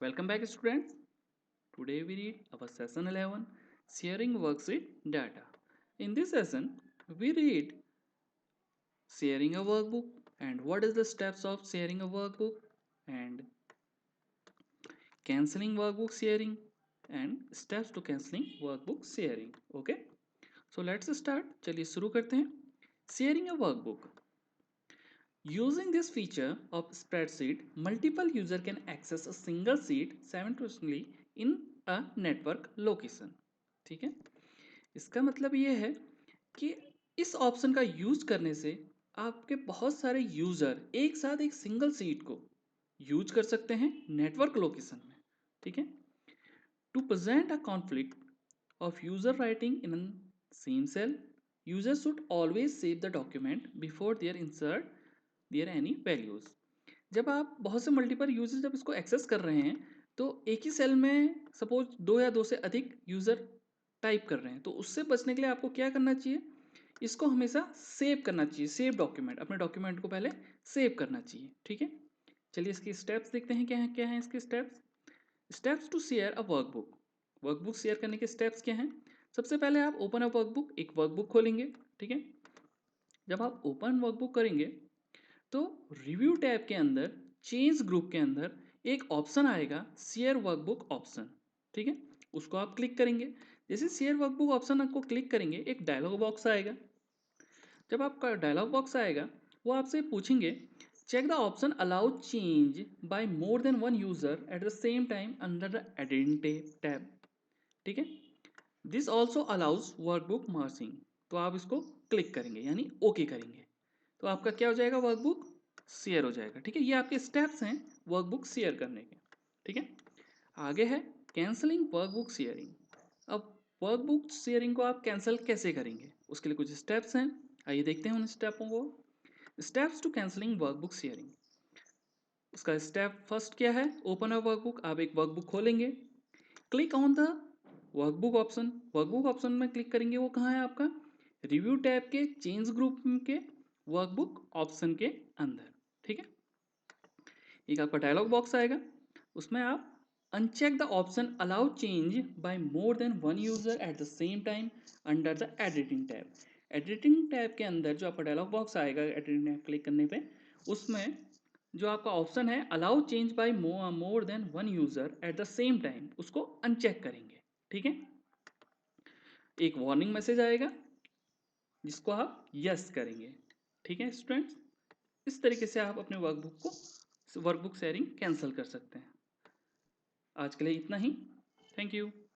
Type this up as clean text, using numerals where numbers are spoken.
Welcome back, students. Today we read our session 11, Sharing Worksheet Data. In this session, we read sharing a workbook and what is the steps of sharing a workbook and cancelling workbook sharing and steps to cancelling workbook sharing. Okay, so let's start. चलिए शुरू करते हैं. Sharing a workbook. Using this feature of spreadsheet, multiple user can access a single sheet simultaneously in a network location. ठीक है, इसका मतलब ये है कि इस ऑप्शन का यूज करने से आपके बहुत सारे यूजर एक साथ एक सिंगल सीट को यूज कर सकते हैं नेटवर्क लोकेशन में. ठीक है, to present a conflict of user writing in same cell, user should always save the document before their insert their any values. जब आप बहुत से मल्टीपल यूजर जब इसको एक्सेस कर रहे हैं तो एक ही सेल में सपोज दो या दो से अधिक यूजर टाइप कर रहे हैं, तो उससे बचने के लिए आपको क्या करना चाहिए, इसको हमेशा सेव करना चाहिए. सेव डॉक्यूमेंट, अपने डॉक्यूमेंट को पहले सेव करना चाहिए. ठीक है, चलिए इसकी स्टेप्स देखते हैं क्या है इसके steps. Steps to share a workbook. Workbook शेयर करने के स्टेप्स क्या हैं. सबसे पहले आप ओपन अ वर्कबुक, एक वर्कबुक खोलेंगे. ठीक है, जब आप ओपन वर्कबुक करेंगे तो रिव्यू टैब के अंदर चेंज ग्रुप के अंदर एक ऑप्शन आएगा शेयर वर्कबुक ऑप्शन. ठीक है, उसको आप क्लिक करेंगे. जैसे शेयर वर्कबुक ऑप्शन को क्लिक करेंगे एक डायलॉग बॉक्स आएगा. जब आपका डायलॉग बॉक्स आएगा वो आपसे पूछेंगे check the option allow change by more than one user at the same time under the editing tab. ठीक है, this also allows workbook merging. तो आप इसको क्लिक करेंगे यानी ओके करेंगे तो आपका क्या हो जाएगा, वर्कबुक शेयर हो जाएगा. ठीक है, ये आपके स्टेप्स हैं वर्कबुक शेयर करने के. ठीक है, आगे है कैंसलिंग वर्कबुक शेयरिंग. अब वर्कबुक शेयरिंग को आप कैंसिल कैसे करेंगे, उसके लिए कुछ स्टेप्स हैं. आइए देखते हैं उन स्टेपों को. Steps to cancelling workbook sharing. उसका स्टेप फर्स्ट क्या है, ओपन अ वर्कबुक. आप एक वर्कबुक खोलेंगे, click on the workbook option. Workbook option में क्लिक करेंगे, वो कहाँ है आपका, रिव्यू टैब के चेंज ग्रुप के वर्कबुक ऑप्शन के अंदर. ठीक है, एक आपका डायलॉग बॉक्स आएगा, उसमें आप uncheck the option allow change by more than one user at the same time under the editing tab. Editing tab के अंदर जो आपका डायलॉग बॉक्स आएगा एडिटिंग टैब क्लिक करने पे, उसमें जो आपका ऑप्शन है allow change by more than one user at the same time, उसको अनचेक करेंगे. ठीक है, एक वार्निंग मैसेज आएगा जिसको आप यस करेंगे. ठीक है स्टूडेंट्स, इस तरीके से आप अपने वर्कबुक शेयरिंग कैंसिल कर सकते हैं. आज के लिए इतना ही. Thank you.